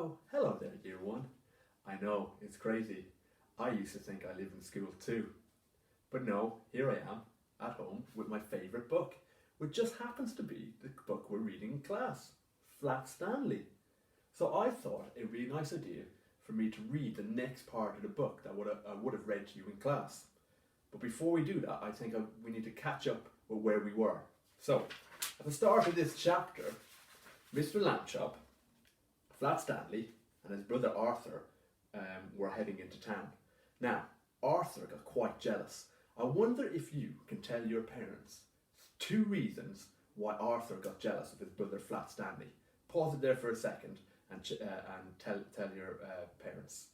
Oh, hello there, year one. I know, it's crazy. I used to think I lived in school too. But no, here I am, at home, with my favourite book, which just happens to be the book we're reading in class, Flat Stanley. So I thought it would be a nice idea for me to read the next part of the book that I would have read to you in class. But before we do that, I think we need to catch up with where we were. So, at the start of this chapter, Mr. Lambchop, Flat Stanley, and his brother Arthur were heading into town. Now, Arthur got quite jealous. I wonder if you can tell your parents 2 reasons why Arthur got jealous of his brother Flat Stanley. Pause it there for a second and tell your parents.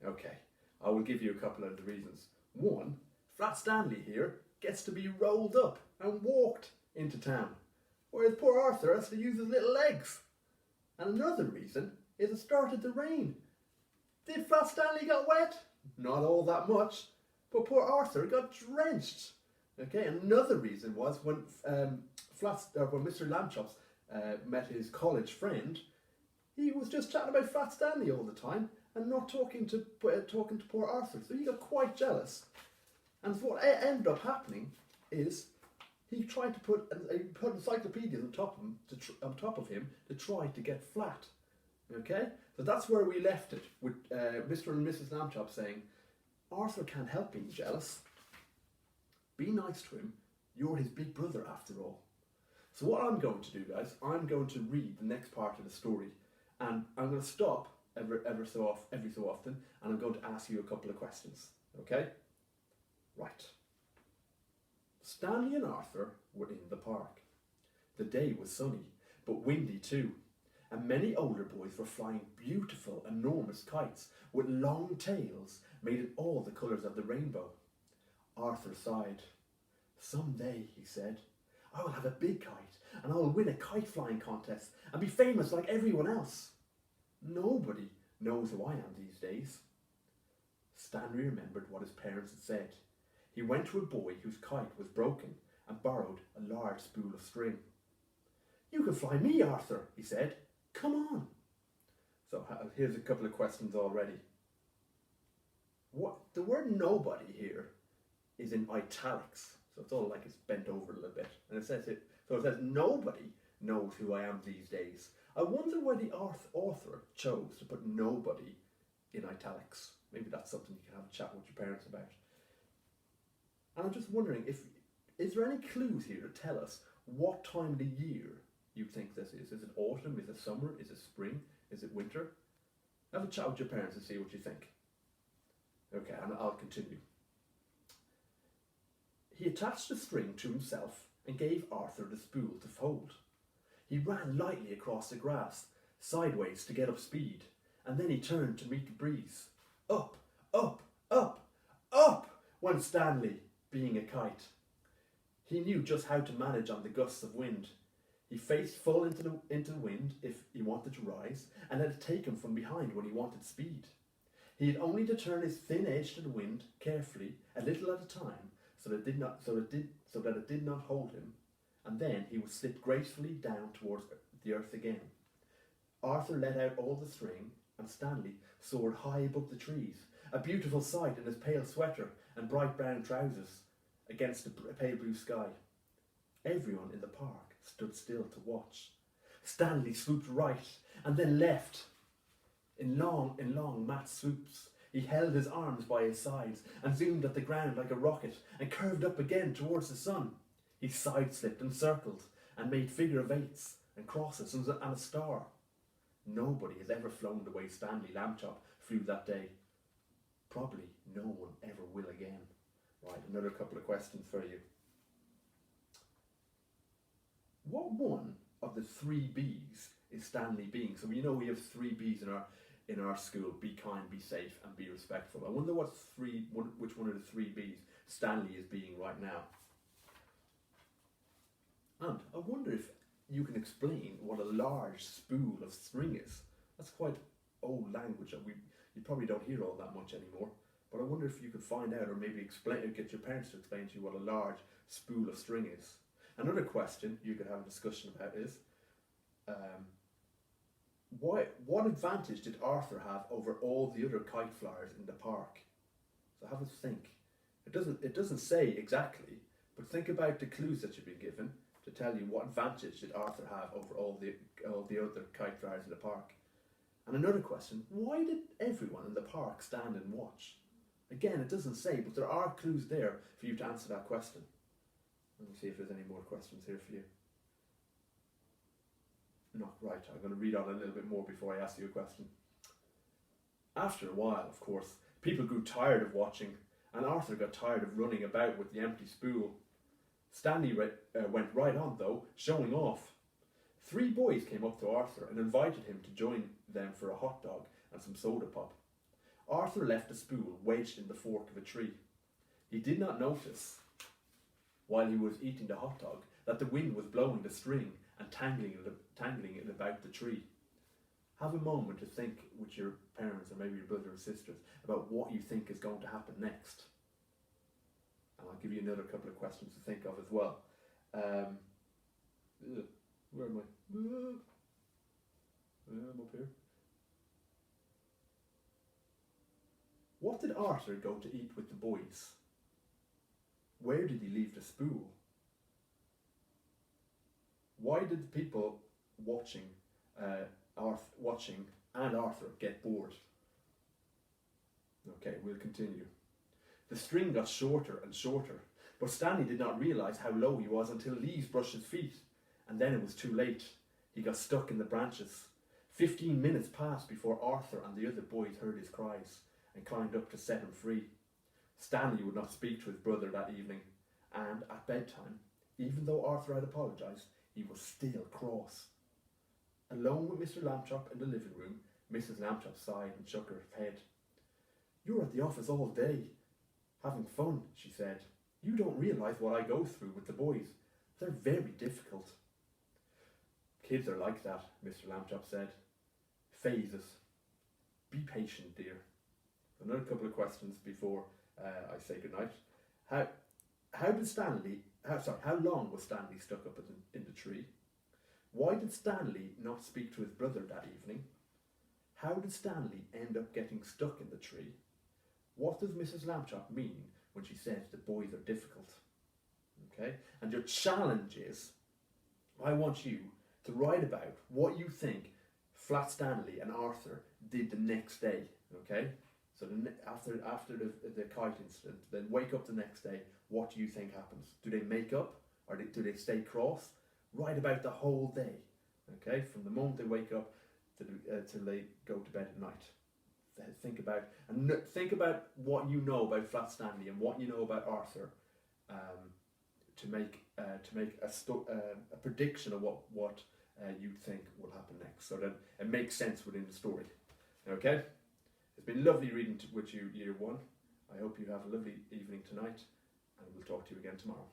Okay, I will give you a couple of the reasons. 1, Flat Stanley here gets to be rolled up and walked into town, whereas poor Arthur has to use his little legs. And another reason is it started to rain. Did Flat Stanley get wet? Not all that much, but poor Arthur got drenched. Okay, and another reason was when Mr. Lambchops met his college friend, he was just chatting about Flat Stanley all the time and not talking to poor Arthur. So he got quite jealous. And what ended up happening is he tried to put encyclopedias on top of him to try to get flat. Okay, so that's where we left it, with Mr. and Mrs. Lambchop saying, Arthur can't help being jealous. Be nice to him. You're his big brother after all. So what I'm going to do, guys, I'm going to read the next part of the story, and I'm going to stop every so often, and I'm going to ask you a couple of questions. Okay? Right. Stanley and Arthur were in the park. The day was sunny, but windy too, and many older boys were flying beautiful, enormous kites with long tails made in all the colours of the rainbow. Arthur sighed. Someday, he said, I will have a big kite, and I will win a kite flying contest and be famous like everyone else. Nobody knows who I am these days. Stanley remembered what his parents had said. He went to a boy whose kite was broken and borrowed a large spool of string. You can fly me, Arthur, he said. Come on. So here's a couple of questions already. The word nobody here is in italics, so it's all like it's bent over a little bit. And it says nobody knows who I am these days. I wonder why the author chose to put nobody in italics. Maybe that's something you can have a chat with your parents about. And I'm just wondering, is there any clues here to tell us what time of the year you think this is? Is it autumn? Is it summer? Is it spring? Is it winter? Have a chat with your parents and see what you think. Okay, and I'll continue. He attached the string to himself and gave Arthur the spool to fold. He ran lightly across the grass, sideways to get up speed, and then he turned to meet the breeze. Up, up, up, up went Stanley, being a kite. He knew just how to manage on the gusts of wind. He faced full into the wind if he wanted to rise, and let it take him from behind when he wanted speed. He had only to turn his thin edge to the wind carefully, a little at a time, so that it did not hold him, and then he would slip gracefully down towards the earth again. Arthur let out all the string, and Stanley soared high above the trees, a beautiful sight in his pale sweater and bright brown trousers against the pale blue sky. Everyone in the park stood still to watch. Stanley swooped right and then left in long mat swoops. He held his arms by his sides and zoomed at the ground like a rocket and curved up again towards the sun. He side-slipped and circled and made figure of eights and crosses and a star. Nobody has ever flown the way Stanley Lambchop flew that day. Probably no one ever will again. Right, another couple of questions for you. What one of the 3 B's is Stanley being? So we know we have 3 B's in our school: be kind, be safe, and be respectful. I wonder which one of the 3 B's Stanley is being right now. And I wonder if you can explain what a large spool of string is. That's quite old language that you probably don't hear all that much anymore. But I wonder if you could find out, or maybe get your parents to explain to you what a large spool of string is. Another question you could have a discussion about is, what advantage did Arthur have over all the other kite flyers in the park? So have a think. It doesn't say exactly, but think about the clues that you've been given to tell you what advantage did Arthur have over all the other kite flyers in the park. And another question, why did everyone in the park stand and watch? Again, it doesn't say, but there are clues there for you to answer that question. Let me see if there's any more questions here for you. No, right, I'm going to read on a little bit more before I ask you a question. After a while, of course, people grew tired of watching, and Arthur got tired of running about with the empty spool. Stanley went right on, though, showing off. 3 boys came up to Arthur and invited him to join them for a hot dog and some soda pop. Arthur left the spool wedged in the fork of a tree. He did not notice, while he was eating the hot dog, that the wind was blowing the string and tangling it about the tree. Have a moment to think with your parents or maybe your brother or sisters about what you think is going to happen next. And I'll give you another couple of questions to think of as well. Where am I? I'm up here. What did Arthur go to eat with the boys? Where did he leave the spool? Why did the people watching and Arthur get bored? Okay, we'll continue. The string got shorter and shorter, but Stanley did not realise how low he was until leaves brushed his feet, and then it was too late. He got stuck in the branches. 15 minutes passed before Arthur and the other boys heard his cries and climbed up to set him free. Stanley would not speak to his brother that evening, and at bedtime, even though Arthur had apologised, he was still cross. Alone with Mr. Lambchop in the living room, Mrs. Lambchop sighed and shook her head. "You're at the office all day, having fun," she said. "You don't realise what I go through with the boys. They're very difficult." "Kids are like that," Mr. Lambchop said. "Phases. Be patient, dear." Another couple of questions before I say goodnight. How long was Stanley stuck up in the tree? Why did Stanley not speak to his brother that evening? How did Stanley end up getting stuck in the tree? What does Mrs. Lambchop mean when she says the boys are difficult? Okay, and your challenge is, I want you to write about what you think Flat Stanley and Arthur did the next day. Okay, so after the kite incident, then wake up the next day. What do you think happens? Do they make up, or do they stay cross? Write about the whole day. Okay, from the moment they wake up till they go to bed at night. Think about what you know about Flat Stanley and what you know about Arthur, to make a prediction of what you think will happen next, so that it makes sense within the story. Okay, it's been lovely reading with you, Year 1. I hope you have a lovely evening tonight, and we'll talk to you again tomorrow.